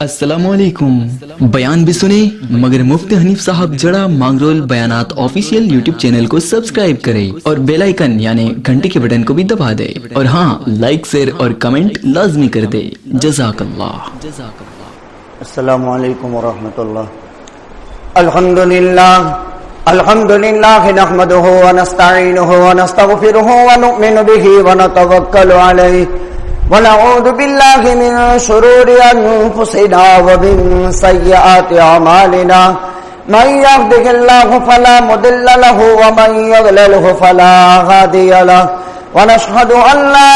السلام علیکم. بیان بھی سنیں مگر مفتی حنیف صاحب جڑا مانگرول بیانات آفیشیل یوٹیوب چینل کو سبسکرائب کرے اور بیل آئیکن یعنی گھنٹی کے بٹن کو بھی دبا دے اور ہاں لائک شیئر اور کمنٹ لازمی کر دے. جزاک اللہ. السلام علیکم ورحمۃ اللہ. الحمد للہ نحمده ونستعینه ونستغفره ونؤمن به ونتوکل علیہ ونعوذ باللہ من شرور انفسنا ومن سیئات اعمالنا من یهده اللہ فلا مضل له ومن یضلله فلا هادی له ونشهد ان لا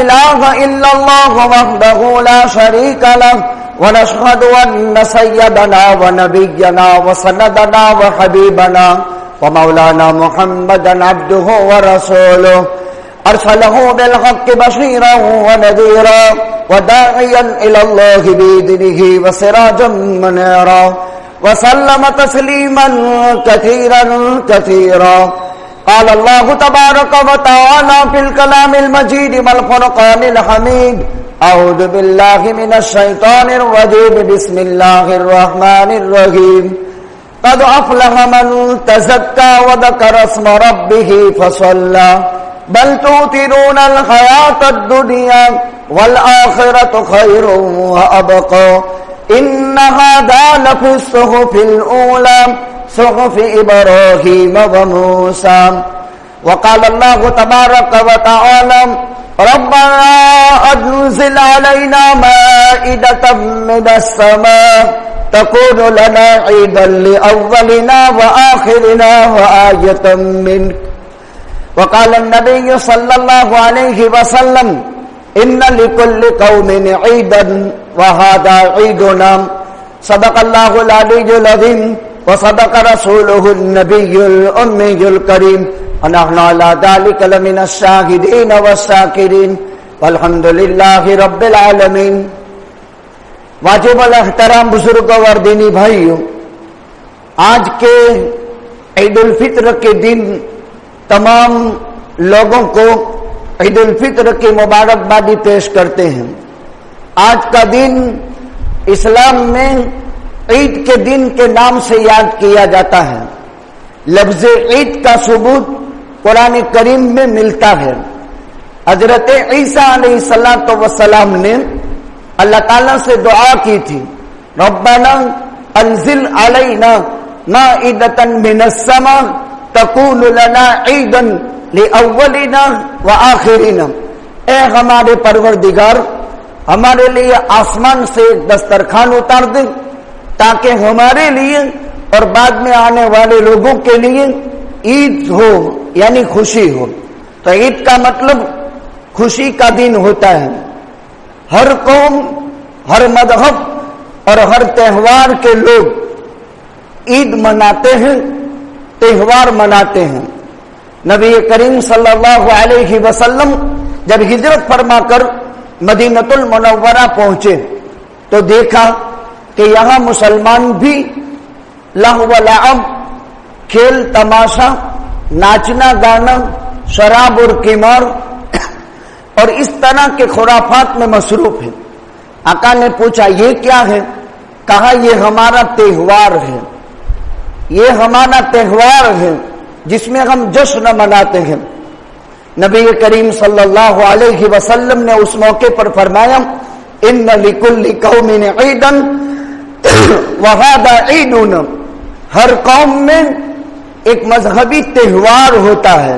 الہ الا اللہ وحدہ لا شریک له ونشهد ان سیدنا ونبینا وسندنا وحبیبنا ومولانا محمدا عبده ورسوله ارسله بالحق بشيرا ونذيرا وداعيا الى الله باذنه وسراجا منيرا وسلم تسليما كثيرا كثيرا. قال الله تبارك وتعالى في الكلام المجيد والفرقان الحميد اعوذ بالله من الشيطان الرجيم بسم الله الرحمن الرحيم قد افلح من تزكى وذكر اسم ربه فصلى بل تؤثرون الحياة الدنيا والآخرة خير وأبقى إن هذا لفي الصحف الأولى صحف إبراهيم وموسى. وقال الله تبارك وتعالى ربنا أنزل علينا مائدة من السماء تكون لنا عيدا لأولنا وآخرنا وآية منك. وقال النبي صلى الله عليه وسلم إن لكل قوم عيدا وهذا عيدنا. صدق الله العلي العظيم وصدق رسوله النبي الأمي الكريم ونحن على ذلك لمن الشاهدين والشاكرين والحمد لله رب العالمين. واجب الاحترام بزرگوں اور دینی بھائیوں، آج کے عید الفطر کے دن تمام لوگوں کو عید الفطر کی مبارکبادی پیش کرتے ہیں. آج کا دن اسلام میں عید کے دن کے نام سے یاد کیا جاتا ہے. لفظ عید کا ثبوت قرآن کریم میں ملتا ہے. حضرت عیسیٰ علیہ السلام نے اللہ تعالیٰ سے دعا کی تھی، ربنا انزل علینا مائدۃ من السماء تکون لنا عیدا لأولنا وآخرنا. اے ہمارے پروردگار، ہمارے لیے آسمان سے دسترخوان اتار دے تاکہ ہمارے لیے اور بعد میں آنے والے لوگوں کے لیے عید ہو، یعنی خوشی ہو. تو عید کا مطلب خوشی کا دن ہوتا ہے. ہر قوم، ہر مذہب اور ہر تہوار کے لوگ عید مناتے ہیں، تہوار مناتے ہیں. نبی کریم صلی اللہ علیہ وسلم جب ہجرت فرما کر مدینۃ المنورہ پہنچے تو دیکھا کہ یہاں مسلمان بھی لہو و لعب، کھیل تماشا، ناچنا گانا، شراب اور قمار اور اس طرح کے خرافات میں مصروف ہیں. آقا نے پوچھا یہ کیا ہے؟ کہا یہ ہمارا تہوار ہے، یہ ہمارا تہوار ہے جس میں ہم جشن مناتے ہیں. نبی کریم صلی اللہ علیہ وسلم نے اس موقع پر فرمایا ان لکل قوم عیدا وہذا عیدنا. ہر قوم میں ایک مذہبی تہوار ہوتا ہے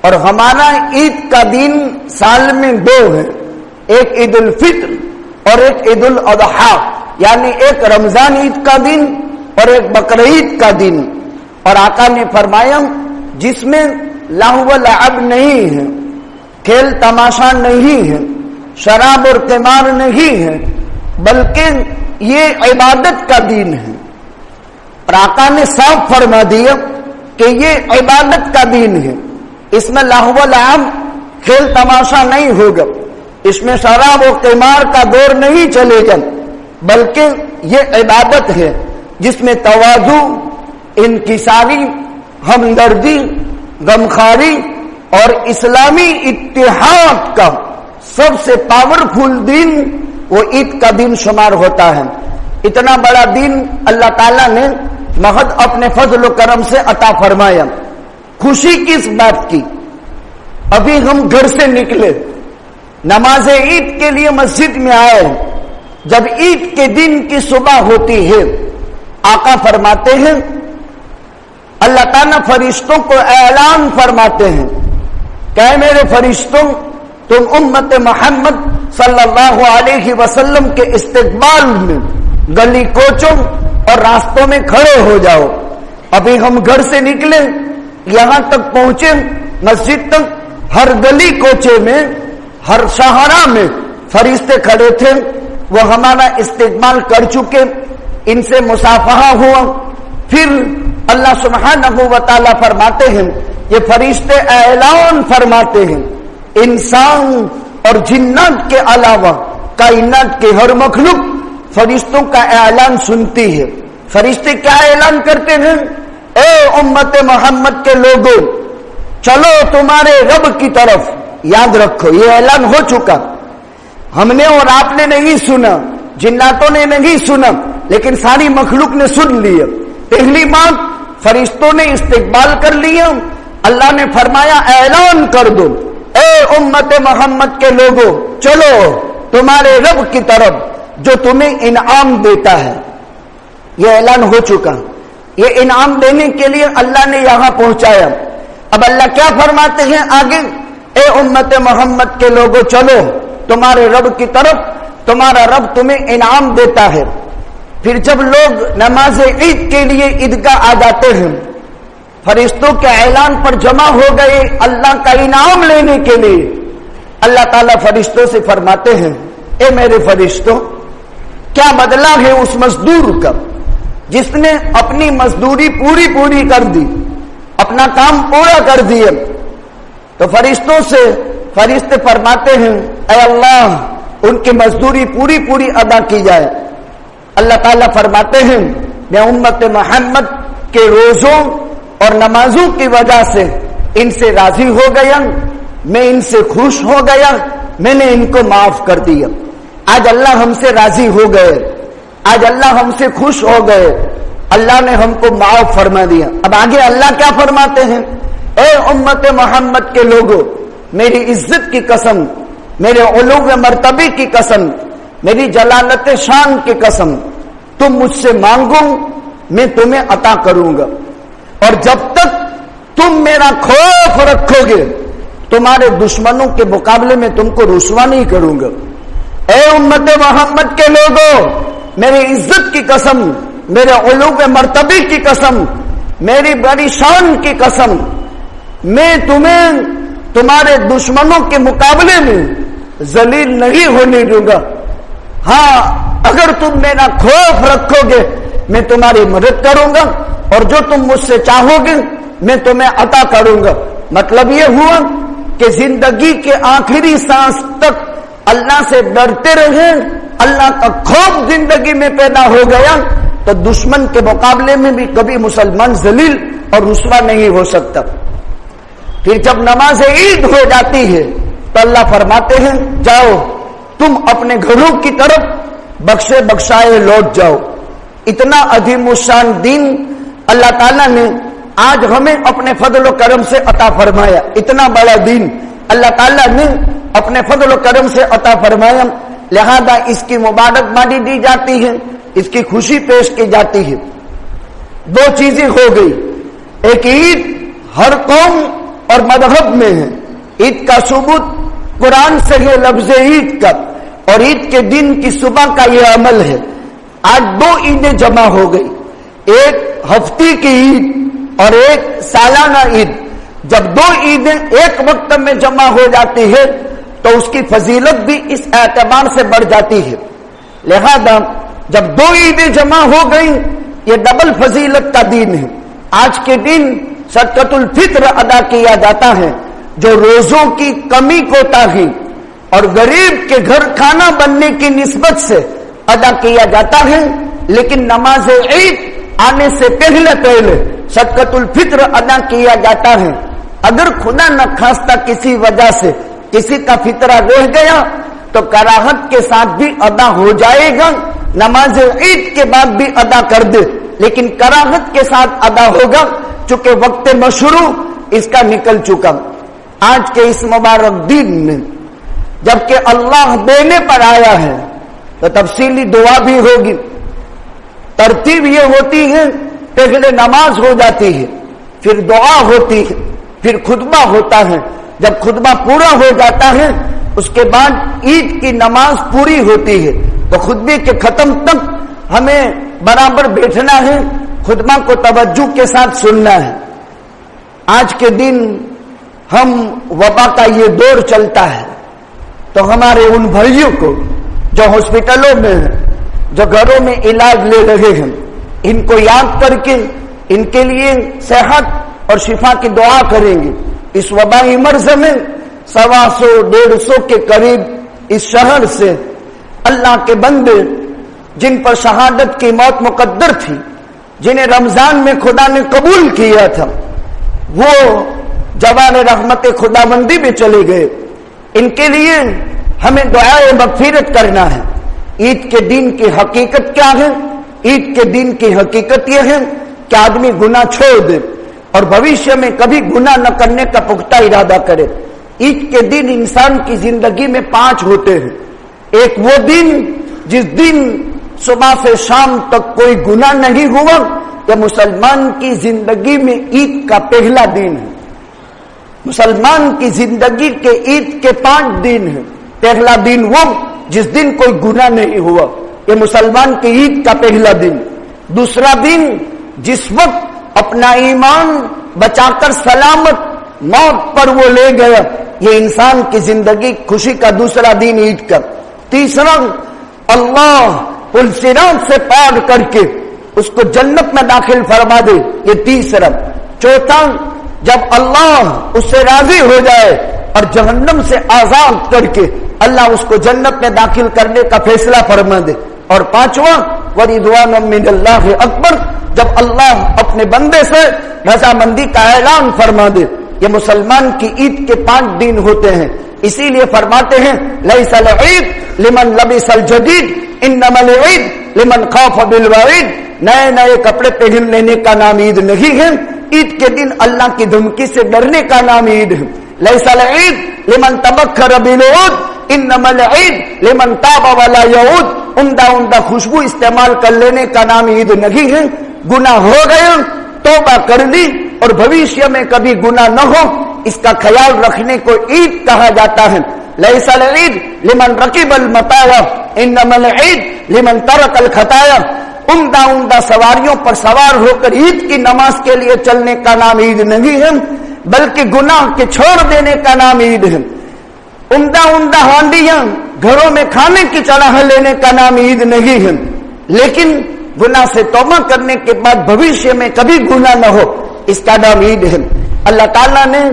اور ہمارا عید کا دن سال میں دو ہے، ایک عید الفطر اور ایک عید الاضحیٰ، یعنی ایک رمضان عید کا دن اور ایک بقرعید کا دن. اور آقا نے فرمایا جس میں لہو و لعب نہیں ہے، کھیل تماشا نہیں ہے، شراب اور قمار نہیں ہے، بلکہ یہ عبادت کا دن ہے. اور آقا نے صاف فرما دیا کہ یہ عبادت کا دن ہے، اس میں لہو و لعب، کھیل تماشا نہیں ہوگا، اس میں شراب و قمار کا دور نہیں چلے گا، بلکہ یہ عبادت ہے جس میں تواضع، انکساری، ہمدردی، غمخواری اور اسلامی اتحاد کا سب سے پاورفل دن وہ عید کا دن شمار ہوتا ہے. اتنا بڑا دن اللہ تعالیٰ نے محض اپنے فضل و کرم سے عطا فرمایا. خوشی کس بات کی؟ ابھی ہم گھر سے نکلے, نماز عید کے لیے مسجد میں آئے. جب عید کے دن کی صبح ہوتی ہے, آقا فرماتے ہیں, اللہ تعالیٰ فرشتوں کو اعلان فرماتے ہیں کہ اے میرے فرشتوں, تم امت محمد صلی اللہ علیہ وسلم کے استقبال میں گلی کوچوں اور راستوں میں کھڑے ہو جاؤ. ابھی ہم گھر سے نکلے, یہاں تک پہنچے, مسجد تک, ہر گلی کوچے میں, ہر شاہراہ میں فرشتے کھڑے تھے. وہ ہمارا استقبال کر چکے, ان سے مصافحہ ہوا. پھر اللہ سبحانہ و تعالیٰ فرماتے ہیں, یہ فرشتے اعلان فرماتے ہیں, انسان اور جنات کے علاوہ کائنات کے ہر مخلوق فرشتوں کا اعلان سنتی ہے. فرشتے کیا اعلان کرتے ہیں؟ اے امت محمد کے لوگوں, چلو تمہارے رب کی طرف. یاد رکھو, یہ اعلان ہو چکا. ہم نے اور آپ نے نہیں سنا, جناتوں نے نہیں سنا, لیکن ساری مخلوق نے سن لیا. پہلی بات, فرشتوں نے استقبال کر لیا. اللہ نے فرمایا اعلان کر دو, اے امت محمد کے لوگوں, چلو تمہارے رب کی طرف جو تمہیں انعام دیتا ہے. یہ اعلان ہو چکا. یہ انعام دینے کے لیے اللہ نے یہاں پہنچایا. اب اللہ کیا فرماتے ہیں آگے؟ اے امت محمد کے لوگوں, چلو تمہارے رب کی طرف, تمہارا رب تمہیں انعام دیتا ہے. پھر جب لوگ نماز عید کے لیے عیدگاہ آ جاتے ہیں, فرشتوں کے اعلان پر جمع ہو گئے اللہ کا انعام لینے کے لیے, اللہ تعالیٰ فرشتوں سے فرماتے ہیں, اے میرے فرشتوں, کیا بدلہ ہے اس مزدور کا جس نے اپنی مزدوری پوری کر دی, اپنا کام پورا کر دیا. تو فرشتوں سے فرشتے فرماتے ہیں, اے اللہ, ان کی مزدوری پوری ادا کی جائے. اللہ تعالیٰ فرماتے ہیں, میں امت محمد کے روزوں اور نمازوں کی وجہ سے ان سے راضی ہو گیا, میں ان سے خوش ہو گیا, میں نے ان کو معاف کر دیا. آج اللہ ہم سے راضی ہو گئے, آج اللہ ہم سے خوش ہو گئے, اللہ نے ہم کو معاف فرما دیا. اب آگے اللہ کیا فرماتے ہیں؟ اے امت محمد کے لوگوں, میری عزت کی قسم, میرے علو مرتبے کی قسم, میری جلالت شان کی قسم, تم مجھ سے مانگو میں تمہیں عطا کروں گا. اور جب تک تم میرا خوف رکھو گے, تمہارے دشمنوں کے مقابلے میں تم کو رسوا نہیں کروں گا. اے امت محمد کے لوگوں, میری عزت کی قسم, میرے علو مرتبے کی قسم, میری بڑی شان کی قسم, میں تمہیں تمہارے دشمنوں کے مقابلے میں ذلیل نہیں ہونے دوں گا. ہاں, اگر تم میرا خوف رکھو گے میں تمہاری مدد کروں گا, اور جو تم مجھ سے چاہو گے میں تمہیں عطا کروں گا. مطلب یہ ہوا کہ زندگی کے آخری سانس تک اللہ سے ڈرتے رہے, اللہ کا خوف زندگی میں پیدا ہو گیا, تو دشمن کے مقابلے میں بھی کبھی مسلمان ذلیل اور رسوا نہیں ہو سکتا. پھر جب نماز عید ہو جاتی ہے تو اللہ فرماتے ہیں, جاؤ تم اپنے گھروں کی طرف بخشے بخشائے لوٹ جاؤ. اتنا عظیم الشان دین اللہ تعالیٰ نے آج ہمیں اپنے فضل و کرم سے عطا فرمایا. اتنا بڑا دین اللہ تعالیٰ نے اپنے فضل و کرم سے عطا فرمایا, لہذا اس کی مبارکبادی دی جاتی ہے, اس کی خوشی پیش کی جاتی ہے. دو چیزیں ہو گئی, ایک عید ہر قوم اور مذہب میں ہے, عید کا ثبوت قرآن سے ہے لفظ عید کا, اور عید کے دن کی صبح کا یہ عمل ہے. آج دو عیدیں جمع ہو گئی, ایک ہفتے کی عید اور ایک سالانہ عید. جب دو عیدیں ایک وقت میں جمع ہو جاتی ہے تو اس کی فضیلت بھی اس اعتبار سے بڑھ جاتی ہے. لہذا جب دو عیدیں جمع ہو گئی, یہ ڈبل فضیلت کا دن ہے. آج کے دن صدقۃ الفطر ادا کیا جاتا ہے, جو روزوں کی کمی کوتاہی اور غریب کے گھر کھانا بننے کی نسبت سے ادا کیا جاتا ہے. لیکن نماز عید آنے سے پہلے صدقۃ الفطر ادا کیا جاتا ہے. اگر خدا نخواستہ کسی وجہ سے کسی کا فطرہ رہ گیا تو کراہت کے ساتھ بھی ادا ہو جائے گا، نماز عید کے بعد بھی ادا کر دے، لیکن کراہت کے ساتھ ادا ہوگا چونکہ وقت مشروع اس کا نکل چکا۔ آج کے اس مبارک دن میں جبکہ اللہ دینے پر آیا ہے تو تفصیلی دعا بھی ہوگی۔ ترتیب یہ ہوتی ہے، پہلے نماز ہو جاتی ہے، پھر دعا ہوتی ہے، پھر خطبہ ہوتا ہے۔ جب خطبہ پورا ہو جاتا ہے اس کے بعد عید کی نماز پوری ہوتی ہے، تو خطبے کے ختم تک ہمیں برابر بیٹھنا ہے، خطبہ کو توجہ کے ساتھ سننا ہے۔ آج کے دن ہم وبا کا یہ دور چلتا ہے تو ہمارے ان بھائیوں کو جو ہاسپٹلوں میں ہیں، جو گھروں میں علاج لے رہے ہیں، ان کو یاد کر کے ان کے لیے صحت اور شفا کی دعا کریں گے۔ اس وبائی مرض میں 125 کے قریب اس شہر سے اللہ کے بندے جن پر شہادت کی موت مقدر تھی، جنہیں رمضان میں خدا نے قبول کیا تھا، وہ جوان رحمت خداوندی میں چلے گئے۔ ان کے لیے ہمیں دعائے مغفرت کرنا ہے۔ عید کے دن کی حقیقت کیا ہے؟ عید کے دن کی حقیقت یہ ہے کہ آدمی گناہ چھوڑ دے اور بھوشیہ میں کبھی گناہ نہ کرنے کا پختہ ارادہ کرے۔ عید کے دن انسان کی زندگی میں 5 ہوتے ہیں۔ ایک وہ دن جس دن صبح سے شام تک کوئی گناہ نہیں ہوا، یہ مسلمان کی زندگی میں عید کا پہلا دن ہے۔ مسلمان کی زندگی کے عید کے 5 دن ہیں۔ پہلا دن وہ جس دن کوئی گناہ نہیں ہوا، یہ مسلمان کی عید کا پہلا دن۔ دوسرا دن جس وقت اپنا ایمان بچا کر سلامت موت پر وہ لے گیا، یہ انسان کی زندگی خوشی کا دوسرا دن عید کا۔ تیسرا اللہ پل صراط سے پار کر کے اس کو جنت میں داخل فرما دے، یہ تیسرا۔ چوتھا جب اللہ اس سے راضی ہو جائے اور جہنم سے آزاد کر کے اللہ اس کو جنت میں داخل کرنے کا فیصلہ فرما دے۔ اور پانچواں وَرِضْوَانٌ مِّنَ اللَّهِ أَكْبَرُ، جب اللہ اپنے بندے سے رضامندی کا اعلان فرما دے۔ یہ مسلمان کی عید کے 5 دن ہوتے ہیں۔ اسی لیے فرماتے ہیں لَيْسَ الْعِيدُ لِمَنْ لَبِسَ الْجَدِيدُ إِنَّمَا الْعِيدُ لِمَنْ خَافَ بِالْوَعِيدِ، نئے کپڑے پہن لینے کا نام عید نہیں ہے، عید کے دن اللہ کی دھمکی سے ڈرنے کا نام عید ہے۔ لَيْسَ الْعِيدُ لِمَنْ تَبَخَّرَ بِالْعُودِ إِنَّمَا الْعِيدُ لِمَنْ تَابَ وَلَا يَعُودُ، عمدہ خوشبو استعمال کر لینے کا نام عید نہیں ہے۔ گناہ ہو گیا، توبہ کر لی اور بھوشیہ میں کبھی گناہ نہ ہو، اس کا خیال رکھنے کو عید کہا جاتا ہے۔ لَيْسَ الْعِيدُ لِمَنْ رَكِبَ الْمَطَايَا إِنَّمَا الْعِيدُ لِمَنْ تَرَكَ الْخَطَايَا، عمدہ سواریوں پر سوار ہو کر عید کی نماز کے لیے چلنے کا نام عید نہیں ہے، بلکہ گناہ کے چھوڑ دینے کا نام عید ہے۔ عمدہ ہانڈیاں گھروں میں کھانے کی چڑھا لینے کا نام عید نہیں ہے، لیکن گناہ سے توبہ کرنے کے بعد بھوشیہ میں کبھی گناہ نہ ہو، اس کا نام عید ہے۔ اللہ تعالیٰ نے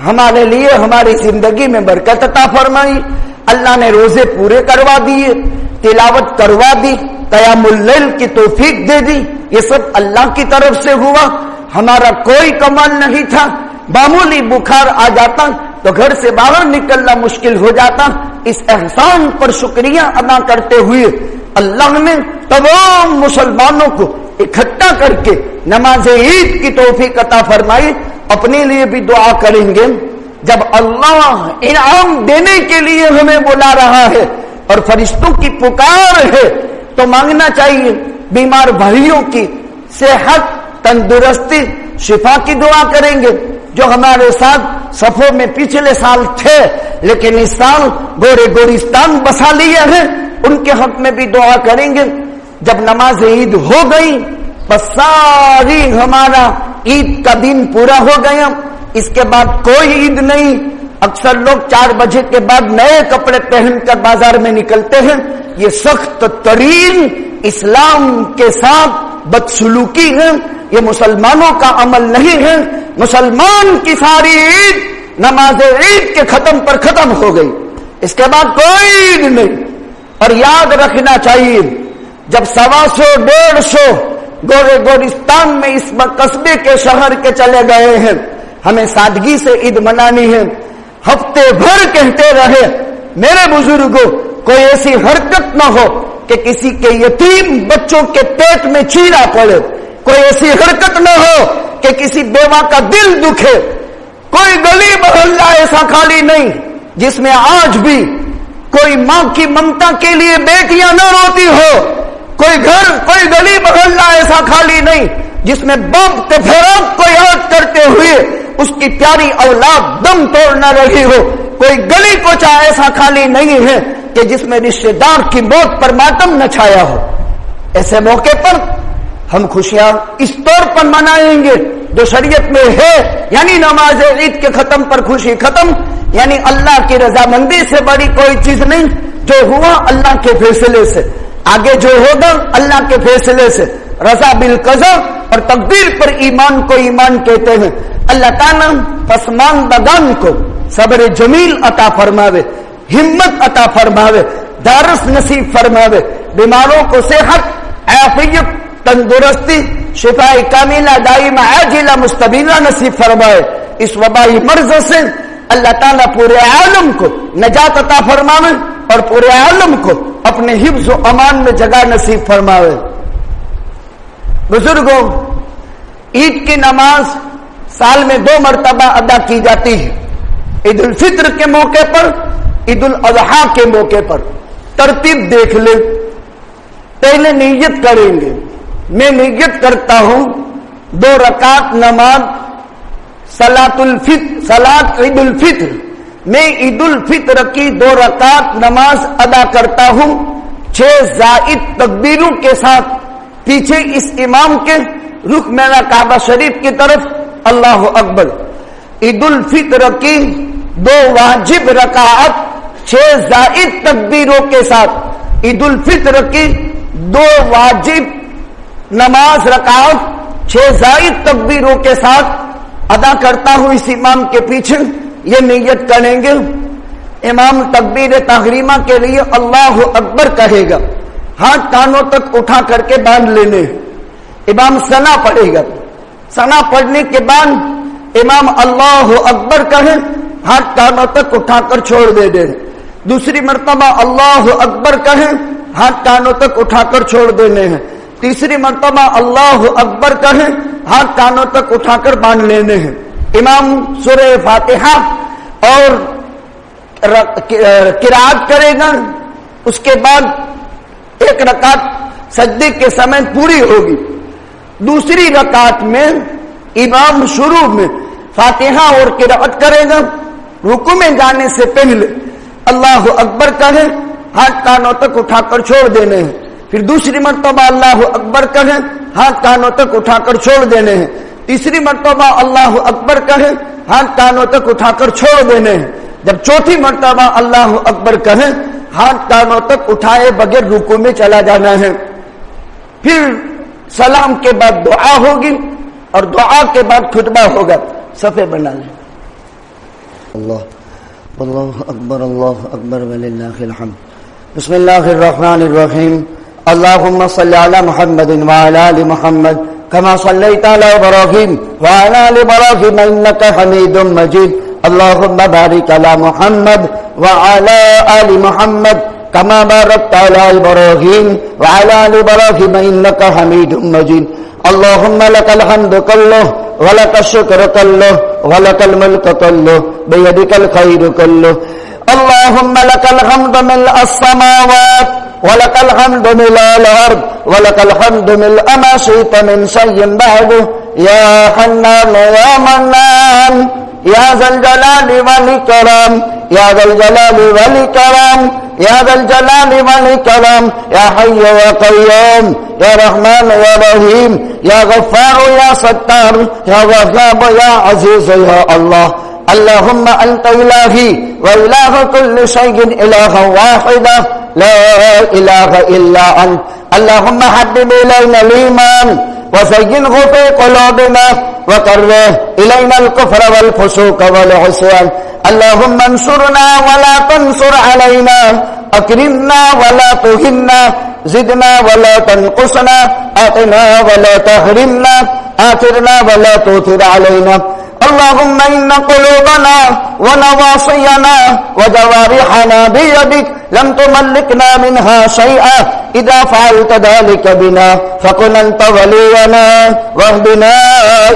ہمارے لیے ہماری زندگی میں برکت عطا فرمائی، اللہ نے روزے پورے کروا دیے، تلاوت کروا دی، قیام اللیل کی توفیق دے دی، یہ سب اللہ کی طرف سے ہوا، ہمارا کوئی کمال نہیں تھا۔ معمولی بخار آ جاتا تو گھر سے باہر نکلنا مشکل ہو جاتا، اس احسان پر شکریہ ادا کرتے ہوئے اللہ نے تمام مسلمانوں کو اکٹھا کر کے نماز عید کی توفیق عطا فرمائی۔ اپنے لیے بھی دعا کریں گے، جب اللہ انعام دینے کے لیے ہمیں بلا رہا ہے اور فرشتوں کی پکار ہے تو مانگنا چاہیے۔ بیمار بھائیوں کی صحت، تندرستی، شفا کی دعا کریں گے۔ جو ہمارے ساتھ صفوں میں پچھلے سال تھے لیکن اس سال گورستان بسا لیے ہیں، ان کے حق میں بھی دعا کریں گے۔ جب نماز عید ہو گئی بس ساری ہمارا عید کا دن پورا ہو گیا، اس کے بعد کوئی عید نہیں۔ اکثر لوگ 4 بجے کے بعد نئے کپڑے پہن کر بازار میں نکلتے ہیں، یہ سخت ترین اسلام کے ساتھ بدسلوکی ہے، یہ مسلمانوں کا عمل نہیں ہے۔ مسلمان کی ساری عید نماز عید کے ختم پر ختم ہو گئی، اس کے بعد کوئی عید نہیں۔ اور یاد رکھنا چاہیے جب 125 گورستان میں اس قصبے کے شہر کے چلے گئے ہیں، ہمیں سادگی سے عید منانی ہے۔ ہفتے بھر کہتے رہے میرے بزرگوں کوئی ایسی حرکت نہ ہو کہ کسی کے یتیم بچوں کے پیٹ میں چیرا پڑے، کوئی ایسی حرکت نہ ہو کہ کسی بیوہ کا دل دکھے، کوئی گلی محلہ ایسا خالی نہیں جس میں آج بھی کوئی ماں کی ممتا کے لیے بیٹیاں نہ روتی ہو، کوئی گھر کوئی گلی محلہ ایسا خالی نہیں جس میں باپ کے فراق کو یاد کرتے ہوئے اس کی پیاری اولاد دم توڑ نہ رہی ہو، کوئی گلی کوچا ایسا خالی نہیں ہے کہ جس میں رشتے دار کی موت پر ماتم نہ چھایا ہو۔ ایسے موقع پر ہم خوشیاں اس طور پر منائیں گے جو شریعت میں ہے، یعنی نماز عید کے ختم پر خوشی ختم، یعنی اللہ کی رضامندی سے بڑی کوئی چیز نہیں، جو ہوا اللہ کے فیصلے سے، آگے جو ہوگا اللہ کے فیصلے سے، رضا بالقضا اور تقدیر پر ایمان کو ایمان کہتے ہیں۔ اللہ تعالیٰ پسماندگان کو صبر جمیل عطا فرماوے، ہمت عطا فرماوے، دارس نصیب فرماوے، بیماروں کو صحت، عافیت، تندرستی، شفاء کاملہ دائمہ عاجلہ مستبینہ نصیب فرمائے۔ اس وبائی مرض سے اللہ تعالیٰ پورے عالم کو نجات عطا فرماوے اور پورے عالم کو اپنے حفظ و امان میں جگہ نصیب فرماوے۔ بزرگوں، عید کی نماز سال میں 2 مرتبہ ادا کی جاتی ہے، عید الفطر کے موقع پر، عید الاضحیٰ کے موقع پر۔ ترتیب دیکھ لیں، پہلے نیت کریں گے۔ میں نیت کرتا ہوں 2 رکعت نماز صلاۃ عید الفطر، میں عید الفطر کی 2 رکعت نماز ادا کرتا ہوں 6 زائد تکبیروں کے ساتھ، پیچھے اس امام کے رخ میرا کعبہ شریف کی طرف، اللہ اکبر۔ عید الفطر کی 2 واجب رکعت 6 زائد تکبیروں کے ساتھ، عید الفطر کی 2 واجب نماز رکعت 6 زائد تکبیروں کے ساتھ ادا کرتا ہوں اس امام کے پیچھے۔ یہ نیت کریں گے، امام تکبیر تحریمہ کے لیے اللہ اکبر کہے گا، ہاتھ کانوں تک اٹھا کر کے باندھ لینے، امام ثنا پڑھے گا، ثنا پڑھنے کے بعد امام اللہ اکبر کہے، ہاتھ کانوں تک اٹھا کر چھوڑ دے دیں، دوسری مرتبہ اللہ اکبر کہے، ہاتھ کانوں تک اٹھا کر چھوڑ دینے ہیں، تیسری مرتبہ اللہ اکبر کہے، ہاتھ کانوں تک اٹھا کر باندھ لینے ہیں۔ امام سورہ فاتحہ اور قرات کرے گا، اس کے بعد 1 رکعت سجدے کے سمے پوری ہوگی۔ دوسری رکعت میں امام شروع میں فاتحہ اور قرات کرے گا، رکوع میں جانے سے پہلے اللہ اکبر کہے، ہاتھ کانوں تک اٹھا کر چھوڑ دینے ہیں، پھر دوسری مرتبہ اللہ اکبر کہے، ہاتھ کانوں تک اٹھا کر چھوڑ دینے ہیں، تیسری مرتبہ اللہ اکبر کہے، ہاتھ کانوں تک اٹھا کر چھوڑ دینے ہیں، جب چوتھی مرتبہ اللہ اکبر کہے، ہاتھ کانوں تک اٹھائے بغیر رکوع میں چلا جانا ہے۔ پھر سلام کے بعد دعا ہوگی اور دعا کے بعد خطبہ ہوگا۔ صفحے بنا لیں۔ اللہ اکبر وللہ الحمد۔ بسم اللہ الرحمن الرحیم۔ اللهم صل على محمد وعلى آل محمد كما صليت على إبراهيم وعلى آل إبراهيم إنك حميد مجيد اللهم بارك على محمد وعلى آل محمد كما باركت على إبراهيم وعلى آل إبراهيم إنك حميد مجيد اللهم لك الحمد كله ولك الشكر كله ولك الملك كله بيدك الخير كله اللهم لك الحمد ملء السماوات ولك الحمد ملء الأرض ولك الحمد ملء ما شئت من شيء بعده يا حنان يا منان يا ذا الجلال والإكرام يا ذا الجلال والإكرام يا ذا الجلال والإكرام يا حي يا قيوم يا رحمن يا رحيم يا غفار يا ستار يا وهاب يا عزيز يا الله اللهم أنت إلهي وإله كل شيء إله واحدة لا إله إلا أنت اللهم حبب إلينا الإيمان وزينه في قلوبنا وكره إلينا الكفر والفسوق والعصيان اللهم انصرنا ولا تنصر علينا أكرمنا ولا تهنا زدنا ولا تنقصنا أعطنا ولا تحرمنا آثرنا ولا تؤثر علينا اللهم إن قلوبنا ونواصينا وجوارحنا بيدك لم تملكنا منها شيئا إذا فعلت ذلك بنا فكن أنت ولينا واهدنا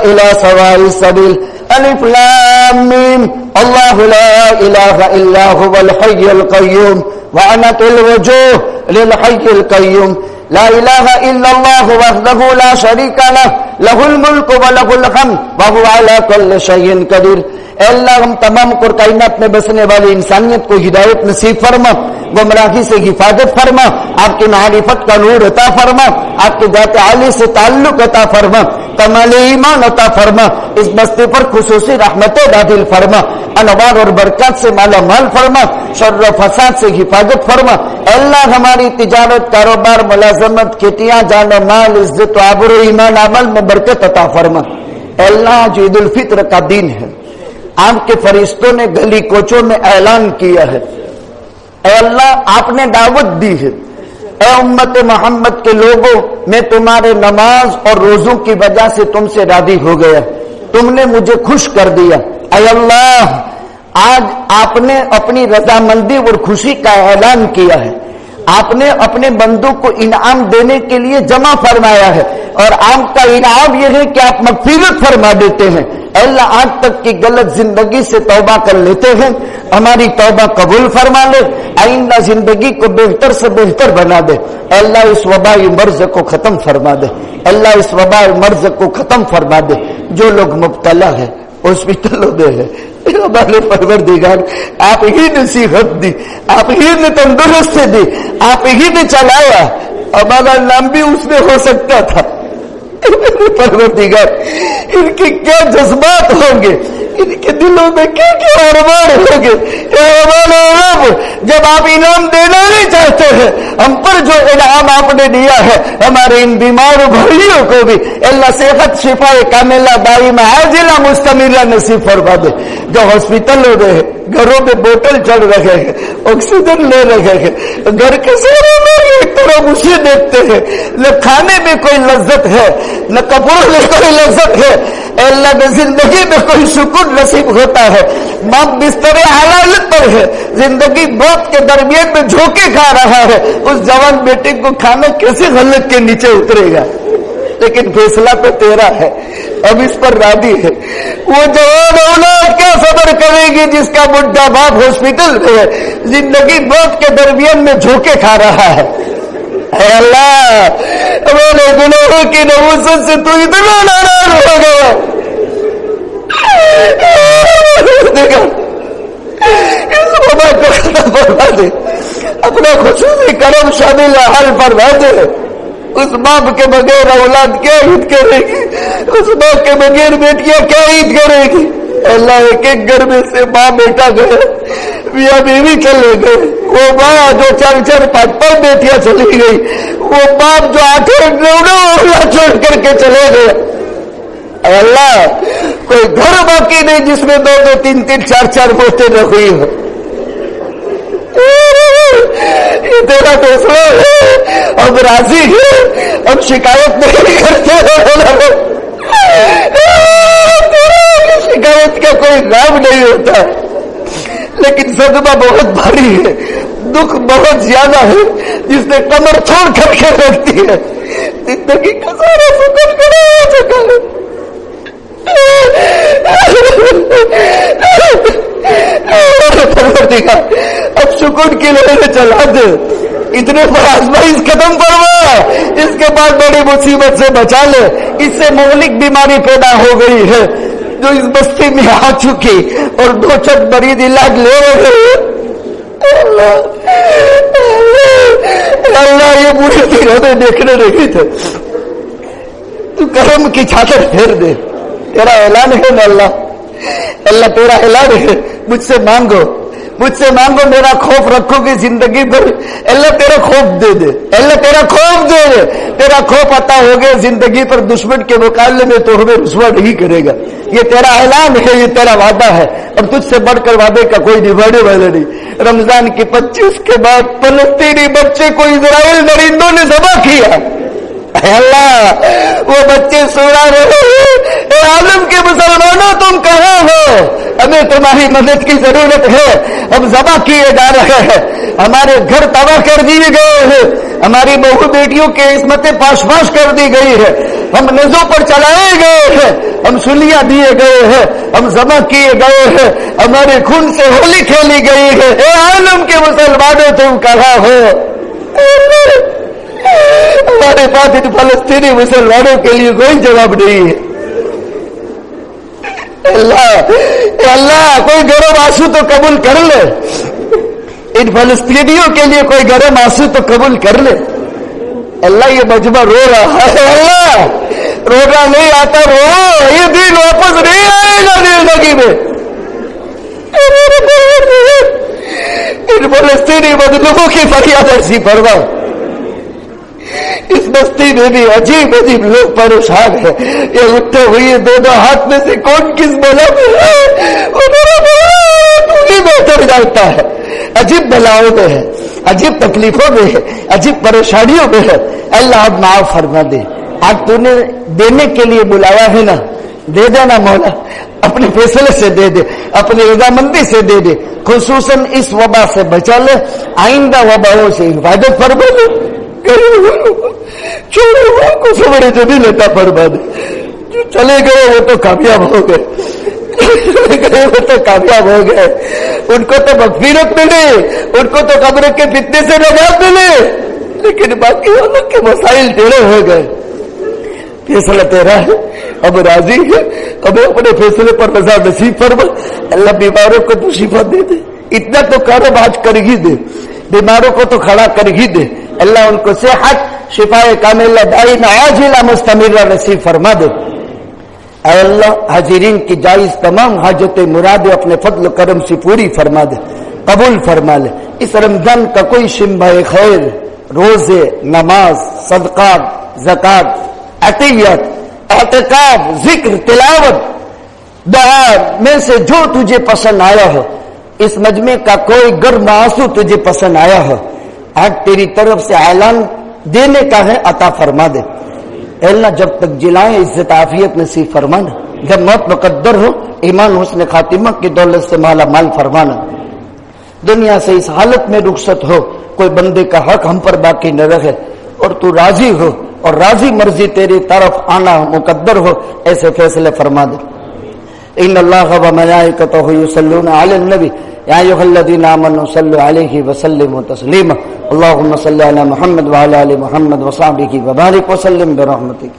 إلى سواء السبيل. ألف لام ميم. الله لا إله إلا هو الحي القيوم وعنت الوجوه للحي القيوم. لا إله إلا الله وحده لا شريك له له الملك وله الحمد وهو على كل شيء قدير. اے اللہ ہم تمام کائنات میں بسنے والی انسانیت کو ہدایت نصیب فرما، گمراہی سے حفاظت فرما، آپ کی معرفت کا نور عطا فرما، آپ کی ذات عالی سے تعلق عطا فرما، کمال ایمان عطا فرما، اس بستی پر خصوصی رحمتیں نازل فرما، انوار اور برکات سے مالا مال فرما، شر و فساد سے حفاظت فرما. اے اللہ ہماری تجارت، کاروبار، ملازمت، کھیتیاں، جان و مال، عزت و آبرو، ایمان، عمل میں برکت عطا فرما. اے اللہ جو عید الفطر کا دن ہے، آپ کے فرشتوں نے گلی کوچوں میں اعلان کیا ہے، اے اللہ آپ نے دعوت دی ہے، اے امت محمد کے لوگوں، میں تمہارے نماز اور روزوں کی وجہ سے تم سے راضی ہو گیا، تم نے مجھے خوش کر دیا. اے اللہ آج آپ نے اپنی رضامندی اور خوشی کا اعلان کیا ہے، آپ نے اپنے بندوں کو انعام دینے کے لیے جمع فرمایا ہے، اور آپ کا انعام یہ ہے کہ آپ مغفرت فرما دیتے ہیں. اے اللہ آج تک کی غلط زندگی سے توبہ کر لیتے ہیں، ہماری توبہ قبول فرما لے، آئندہ زندگی کو بہتر سے بہتر بنا دے. اے اللہ اس وبائی مرض کو ختم فرما دے، اے اللہ اس وبائی مرض کو ختم فرما دے. جو لوگ مبتلا ہے ہاسپٹلوں میں ہے، ہمارے پروردگار آپ ہی نے صحت دی، آپ ہی نے تندرستی دی، آپ ہی نے چلایا، ہمارا نام بھی اس میں ہو سکتا تھا. پروردگار ان کے کیا جذبات ہوں گے، ان کے دلوں میں کیا کیا ارمان ہوں گے. اے ہمارے رب جب آپ انعام دینا نہیں چاہتے ہیں، ہم پر جو انعام آپ نے دیا ہے ہمارے ان بیمار بھائیوں کو بھی اللہ صحت شفا کاملہ دائمہ عاجلہ مستمرہ نصیب فرما دے. جو ہاسپٹلوں میں ہے، گھروں میں بوتل چڑھ رہے ہیں، آکسیجن لے رہے ہیں، گھر کے سارے لوگ ایک طرح اسے دیکھتے ہیں، نہ کھانے میں کوئی لذت ہے، نہ کپڑوں میں کوئی لذت ہے. اے اللہ نے زندگی میں کوئی سکون نصیب ہوتا ہے، باپ بستر حلالت پر ہے، زندگی موت کے درمیان میں جھونکے کھا رہا ہے، اس جوان بیٹے کو کھانا کیسے غلط کے نیچے اترے گا؟ لیکن فیصلہ تو تیرا ہے، اب اس پر راضی ہے. وہ جوان اولاد کیا صبر کرے گی جس کا بڈھا باپ ہاسپٹل میں ہے، زندگی موت کے درمیان میں جھونکے کھا رہا ہے. اے اللہ ہمارے گناہوں کی نحوست سے تو اتنا ناراض ہو گیا. اس وبا کو ختم فرما دے، اپنا خصوصی کرم شامل حل فرما دے. اس باپ کے بغیر اولاد کیا عید کرے گی، اس باپ کے بغیر بیٹیاں کیا عید کرے گی. اللہ ایک ایک گھر میں سے ماں بیٹا گئے، میاں بیوی چلے گئے، وہ ماں جو 4-4 5 بیٹیاں چلی گئی، وہ باپ جو 8-9 اولاد چھوڑ کر کے چلے گئے. اے اللہ کوئی گھر باقی نہیں جس میں 2-2 3-3 4-4 موتیں نہ ہوئی ہو. یہ تیرا فیصلہ ہے، ہم راضی ہیں، ہم شکایت نہیں کرتے. شکایت کا کوئی نام نہیں ہوتا، لیکن صدمہ بہت بھاری ہے، دکھ بہت زیادہ ہے، جس نے کمر چھوڑ کر کے رکھتی ہے. زندگی کا سارا سکون کرا چکا ہے. اب سکون کی لہریں چلا دے، اتنے پر آزمائش ختم کروا، اس کے بعد بڑی مصیبت سے بچا لے. اس سے مہلک بیماری پیدا ہو گئی ہے جو اس بستی میں آ چکی، اور 2 چند مریض علاج لے رہے ہیں. اللہ یہ بری دن ہمیں دیکھنے نہیں تھے، تو کرم کی چادر پھیر دے. تیرا اعلان ہے نا اللہ، اللہ تیرا اعلان ہے، مجھ سے مانگو، مجھ سے مانگو، میرا خوف رکھو گی زندگی بھر. اللہ تیرا خوف دے دے، اللہ تیرا خوف دے دے. تیرا خوف عطا ہو گیا زندگی پر، دشمن کے مقابلے میں تو ہمیں رسوا نہیں کرے گا. یہ تیرا اعلان ہے، یہ تیرا وعدہ ہے، اور تجھ سے بڑھ کر وعدے کا کوئی نبھانے والا نہیں. رمضان کی 25 کے بعد فلسطینی بچے کو اسرائیل درندوں نے ذبح کیا. اے اللہ وہ بچے سوڑا رہے ہیں، اے عالم کے مسلمانوں تم کہاں ہو؟ ہمیں تمہاری مدد کی ضرورت ہے، ہم ذبح کیے جا رہے ہیں، ہمارے گھر تباہ کر دیے گئے ہیں، ہماری بہو بیٹیوں کی عصمتیں پاش پاش کر دی گئی ہے، ہم نزوں پر چلائے گئے ہیں، ہم سلیاں دیے گئے ہیں، ہم ذبح کیے گئے ہیں، ہمارے خون سے ہولی کھیلی گئی ہے، اے عالم کے مسلمانوں تم کہاں ہو؟ ہمارے پاس ان فلسطینی مسلمانوں کے لیے کوئی جواب نہیں ہے۔ اللہ کوئی گرم آنسو تو قبول کر لے، ان فلسطینیوں کے لیے کوئی گرم آنسو تو قبول کر لے۔ اللہ یہ مجمع رو رہا ہے، اللہ رونا نہیں آتا رو، یہ دن واپس نہیں آئے گا زندگی میں۔ ان فلسطینی مظلوموں کی فریاد ایسی فرما۔ اس بستی میں بھی عجیب عجیب لوگ پریشان ہیں، یہ اٹھے ہوئے دونوں ہاتھ میں سے کون کس بلا میں ہے وہ میرا تو ہی بہتر جانتا ہے۔ عجیب بلاؤں میں ہے، عجیب تکلیفوں میں ہے، عجیب پریشانیوں میں ہے، اللہ اب معاف فرما دے۔ آج تو نے دینے کے لیے بلایا ہے نا، دے دینا مولا، اپنے فیصلے سے دے دے، اپنی رضامندی سے دے دے، خصوصاً اس وبا سے بچا لے، آئندہ وباؤں سے حفاظت فرما دے۔ چھوڑے وہ کو سمجھے جو نہیں لیتا فرما دے، جو چلے گئے وہ تو کامیاب ہو گئے، وہ تو کامیاب ہو گئے، ان کو تو مغفرت ملے، ان کو تو قبر کے فتنے سے نجات ملے، لیکن باقی والوں کے مسائل ٹیڑھے ہو گئے۔ فیصلہ تیرا ہے، اب راضی ہے، اب اپنے فیصلے پر رضا نصیب فرما۔ اللہ بیماروں کو تو شفا دے دے، اتنا تو کارو آج کر ہی دے، بیماروں کو تو کھڑا کر ہی دے، اللہ ان کو صحت شفاء کاملہ دائمہ عاجلہ مستمرہ نصیب فرما دے۔ اے اللہ حاضرین کی جائز تمام حاجت مرادیں اپنے فضل و کرم سے پوری فرما دے، قبول فرما لے۔ اس رمضان کا کوئی شمبہ خیر، روزے، نماز، صدقات، زکات، عطیات، اعتکاف، ذکر، تلاوت، دعا میں سے جو تجھے پسند آیا ہو، اس مجمع کا کوئی گرم آنسو تجھے پسند آیا ہو، آج تیری طرف سے اعلان دینے کا ہے، عطا فرما دے۔ اے اللہ جب تک جلائیں عزت عافیت نصیب فرمانا، جب موت مقدر ہو ایمان حسن خاتمہ کی دولت سے مالا مال فرمانا، دنیا سے اس حالت میں رخصت ہو کوئی بندے کا حق ہم پر باقی نہ رہے، اور تو راضی ہو اور راضی مرضی تیری طرف آنا مقدر ہو، ایسے فیصلے فرما دے۔ ان اللہ و ملائکتہ یصلون علی النبی یا ایھا الذین آمنوا صلوا علیہ وسلموا تسلیما اللهم صل علی محمد وعلی آل محمد وصحبہ وبارک وسلم برحمتک۔